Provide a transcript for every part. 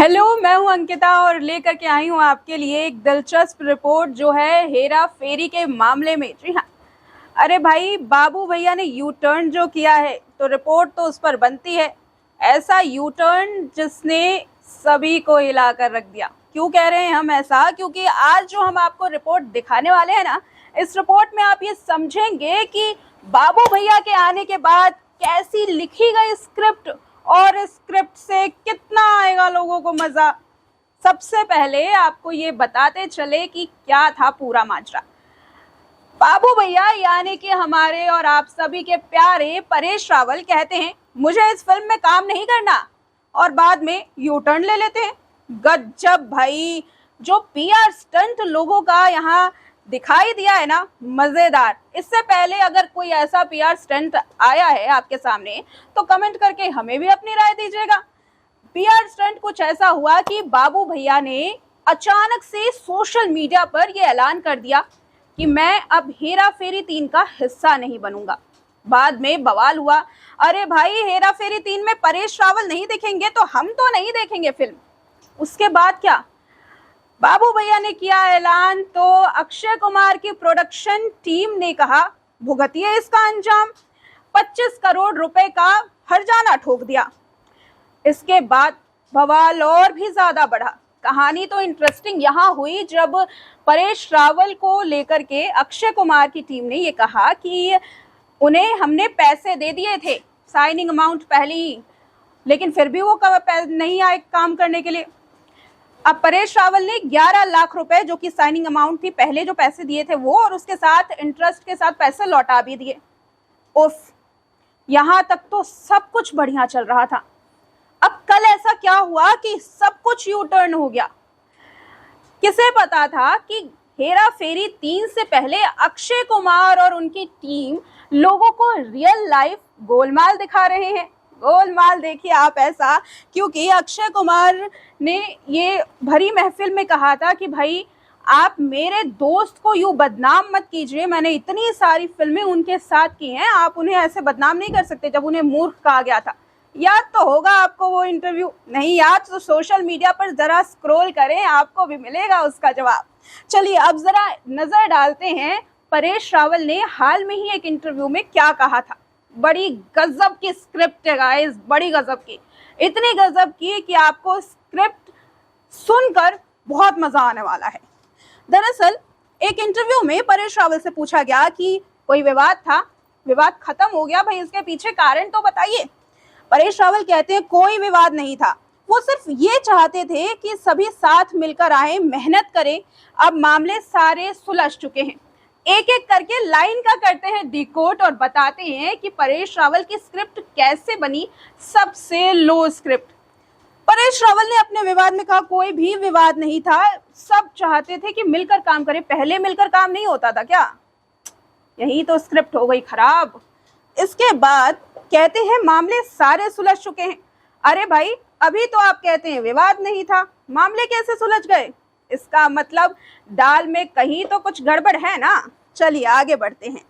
Hello, मैं हूं अंकिता और लेकर के आई हूं आपके लिए एक दिलचस्प रिपोर्ट जो है हेरा फेरी के मामले में। जी हाँ, अरे भाई, बाबू भैया ने यू टर्न जो किया है तो रिपोर्ट तो उस पर बनती है। ऐसा यू टर्न जिसने सभी को हिला कर रख दिया। क्यों कह रहे हैं हम ऐसा? क्योंकि आज जो हम आपको रिपोर्ट दिखाने वाले हैं ना, इस रिपोर्ट में आप ये समझेंगे कि बाबू भैया के आने के बाद कैसी लिखी गई स्क्रिप्ट और इस स्क्रिप्ट से कितना आएगा लोगों को मजा। सबसे पहले आपको ये बताते चले कि क्या था पूरा माजरा। बाबू भैया यानी कि हमारे और आप सभी के प्यारे परेश रावल कहते हैं मुझे इस फिल्म में काम नहीं करना, और बाद में यू टर्न ले लेते हैं। गजब भाई, जो पीआर स्टंट लोगों का यहाँ दिखाई दिया है ना, मजेदार। इससे पहले अगर कोई ऐसा पीआर स्टंट आया है आपके सामने तो कमेंट करके हमें भी अपनी राय दीजिएगा। पीआर स्टंट कुछ ऐसा हुआ कि बाबू भैया ने अचानक से सोशल मीडिया पर यह ऐलान कर दिया कि मैं अब हेरा फेरी 3 का हिस्सा नहीं बनूंगा। बाद में बवाल हुआ, अरे भाई, हेरा फेरी 3 में परेश रावल नहीं दिखेंगे तो हम तो नहीं देखेंगे फिल्म। उसके बाद क्या, बाबू भैया ने किया ऐलान तो अक्षय कुमार की प्रोडक्शन टीम ने कहा भुगतिए इसका अंजाम। 25 करोड़ रुपए का हर्जाना ठोक दिया। इसके बाद बवाल और भी ज्यादा बढ़ा। कहानी तो इंटरेस्टिंग यहाँ हुई जब परेश रावल को लेकर के अक्षय कुमार की टीम ने ये कहा कि उन्हें हमने पैसे दे दिए थे, साइनिंग अमाउंट पहले ही, लेकिन फिर भी वो नहीं आए काम करने के लिए। अब परेश रावल ने 11 लाख रुपए, जो कि साइनिंग अमाउंट थी, पहले जो पैसे दिए थे वो, और उसके साथ इंटरेस्ट के साथ पैसे लौटा भी दिए। उफ, यहां तक तो सब कुछ बढ़िया चल रहा था। अब कल ऐसा क्या हुआ कि सब कुछ यू टर्न हो गया? किसे पता था कि हेरा फेरी 3 से पहले अक्षय कुमार और उनकी टीम लोगों को रियल लाइफ गोलमाल दिखा रहे हैं। गोलमाल देखिए आप ऐसा, क्योंकि अक्षय कुमार ने ये भरी महफिल में कहा था कि भाई आप मेरे दोस्त को यूं बदनाम मत कीजिए, मैंने इतनी सारी फिल्में उनके साथ की हैं, आप उन्हें ऐसे बदनाम नहीं कर सकते, जब उन्हें मूर्ख कहा गया था। याद तो होगा आपको वो इंटरव्यू? नहीं याद तो सोशल मीडिया पर जरा स्क्रॉल करें, आपको भी मिलेगा उसका जवाब। चलिए अब जरा नजर डालते हैं परेश रावल ने हाल में ही एक इंटरव्यू में क्या कहा था। बड़ी गजब की स्क्रिप्ट है गाइस, बड़ी गजब की, इतनी गजब की कि आपको स्क्रिप्ट सुनकर बहुत मजा आने वाला है। दरअसल एक इंटरव्यू में परेश रावल से पूछा गया कि कोई विवाद था, विवाद खत्म हो गया, भाई इसके पीछे कारण तो बताइए। परेश रावल कहते हैं कोई विवाद नहीं था, वो सिर्फ ये चाहते थे कि सभी साथ मिलकर आए, मेहनत करें, अब मामले सारे सुलझ चुके हैं। एक एक करके लाइन का करते हैं डिकोड और बताते हैं कि परेश रावल की स्क्रिप्ट कैसे बनी सबसे लो स्क्रिप्ट। परेश रावल ने अपने विवाद में कहा कोई भी विवाद नहीं था, सब चाहते थे कि मिलकर काम करें। पहले मिलकर काम नहीं होता था क्या? यही तो स्क्रिप्ट हो गई खराब। इसके बाद कहते हैं मामले सारे सुलझ चुके हैं। अरे भाई, अभी तो आप कहते हैं विवाद नहीं था, मामले कैसे सुलझ गए? इसका मतलब दाल में कहीं तो कुछ गड़बड़ है ना। चलिए आगे बढ़ते हैं।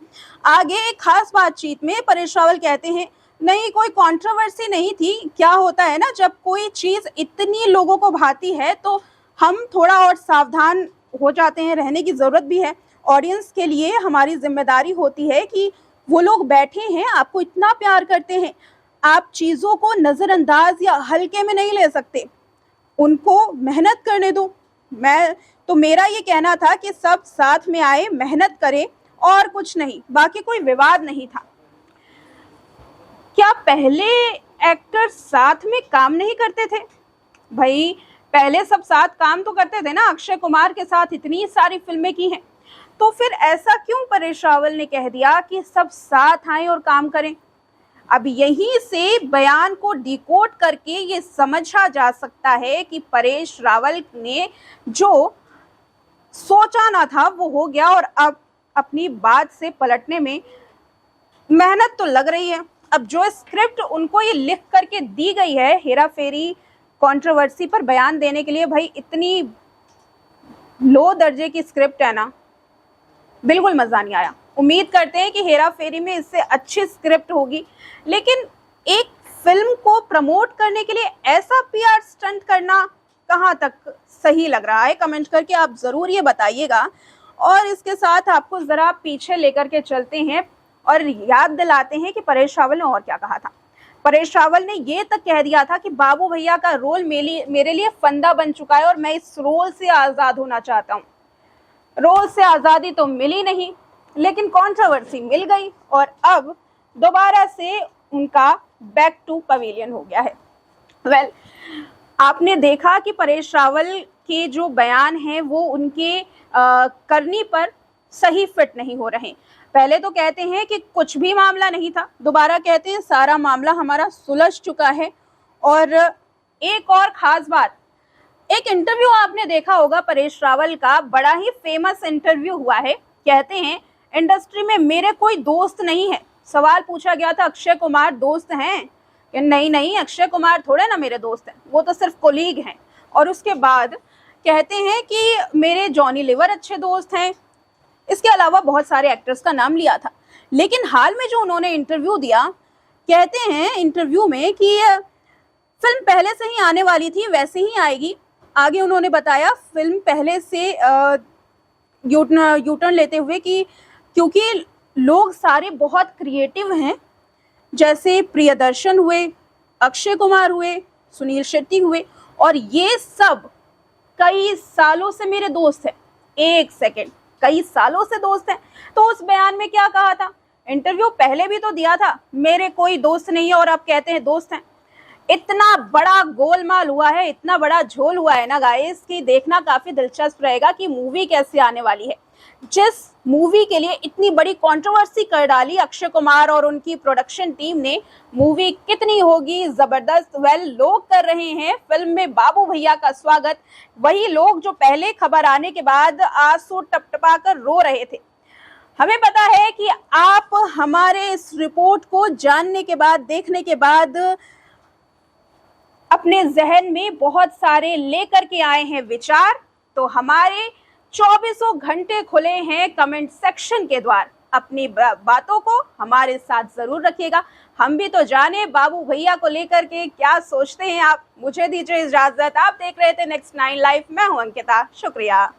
आगे एक खास बातचीत में परेश रावल कहते हैं नहीं, कोई कंट्रोवर्सी नहीं थी। क्या होता है ना, जब कोई चीज इतनी लोगों को भाती है तो हम थोड़ा और सावधान हो जाते हैं, रहने की जरूरत भी है। ऑडियंस के लिए हमारी जिम्मेदारी होती है कि वो लोग बैठे हैं, आपको इतना प्यार करते हैं, आप चीजों को नजरअंदाज या हल्के में नहीं ले सकते, उनको मेहनत करने दो। मेरा ये कहना था कि सब साथ में आए, मेहनत करें और कुछ नहीं, बाकी कोई विवाद नहीं था। क्या पहले एक्टर साथ में काम नहीं करते थे? भाई पहले सब साथ काम तो करते थे ना, अक्षय कुमार के साथ इतनी सारी फिल्में की हैं, तो फिर ऐसा क्यों परेश रावल ने कह दिया कि सब साथ आए और काम करें? अब यहीं से बयान को डिकोड करके ये समझा जा सकता है कि परेश रावल ने जो सोचा ना था वो हो गया, और अब अपनी बात से पलटने में मेहनत तो लग रही है। अब जो स्क्रिप्ट उनको ये लिख करके दी गई है हेरा फेरी कंट्रोवर्सी पर बयान देने के लिए, भाई इतनी लो दर्जे की स्क्रिप्ट है ना, बिल्कुल मजा नहीं आया। उम्मीद करते हैं कि हेरा फेरी में इससे अच्छी स्क्रिप्ट होगी, लेकिन एक फिल्म को प्रमोट करने के लिए ऐसा पीआर स्टंट करना कहाँ तक सही लग रहा है, कमेंट करके आप ज़रूर ये बताइएगा। और इसके साथ आपको ज़रा पीछे लेकर के चलते हैं और याद दिलाते हैं कि परेश रावल ने और क्या कहा था। परेश रावल ने ये तक कह दिया था कि बाबू भैया का रोल मेरे लिए फंदा बन चुका है और मैं इस रोल से आज़ाद होना चाहता हूँ। रोल से आज़ादी तो मिली नहीं, लेकिन कंट्रोवर्सी मिल गई और अब दोबारा से उनका बैक टू पवेलियन हो गया है। वेल, आपने देखा कि परेश रावल के जो बयान हैं वो उनके करनी पर सही फिट नहीं हो रहे। पहले तो कहते हैं कि कुछ भी मामला नहीं था, दोबारा कहते हैं सारा मामला हमारा सुलझ चुका है। और एक और खास बात, एक इंटरव्यू आपने देखा होगा परेश रावल का, बड़ा ही फेमस इंटरव्यू हुआ है। कहते हैं इंडस्ट्री में मेरे कोई दोस्त नहीं है। सवाल पूछा गया था अक्षय कुमार दोस्त हैं? नहीं, अक्षय कुमार थोड़े ना मेरे दोस्त हैं, वो तो सिर्फ कोलीग हैं। और उसके बाद कहते हैं कि मेरे जॉनी लीवर अच्छे दोस्त हैं। इसके अलावा बहुत सारे एक्टर्स का नाम लिया था। लेकिन हाल में जो उन्होंने इंटरव्यू दिया, कहते हैं इंटरव्यू में कि फिल्म पहले से ही आने वाली थी, वैसे ही आएगी। आगे उन्होंने बताया फिल्म पहले से यूटर्न लेते हुए कि क्योंकि लोग सारे बहुत क्रिएटिव हैं, जैसे प्रियदर्शन हुए, अक्षय कुमार हुए, सुनील शेट्टी हुए, और ये सब कई सालों से मेरे दोस्त हैं। एक सेकेंड, कई सालों से दोस्त हैं। तो उस बयान में क्या कहा था? इंटरव्यू पहले भी तो दिया था, मेरे कोई दोस्त नहीं है, और अब कहते हैं दोस्त हैं। इतना बड़ा गोलमाल हुआ है, इतना बड़ा झोल हुआ है ना गाइस, कि देखना काफी दिलचस्प रहेगा कि मूवी कैसे आने वाली है। जिस मूवी के लिए इतनी बड़ी कंट्रोवर्सी कर डाली अक्षय कुमार और उनकी प्रोडक्शन टीम ने, मूवी कितनी होगी जबरदस्त। वेल, लोग कर रहे हैं फिल्म में बाबू भैया का स्वागत, वही लोग जो पहले खबर आने के बाद आंसू टपटपा कर रो रहे थे। हमें पता है कि आप हमारे इस रिपोर्ट को जानने के बाद, देखने के बाद अपने जहन में बहुत सारे लेकर के आए हैं विचार। तो हमारे 24 घंटे खुले हैं कमेंट सेक्शन के द्वार। अपनी बातों को हमारे साथ जरूर रखिएगा। हम भी तो जाने बाबू भैया को लेकर के क्या सोचते हैं आप। मुझे दीजिए इजाजत। आप देख रहे थे नेक्स्ट 9 लाइव। मैं हूं अंकिता। शुक्रिया।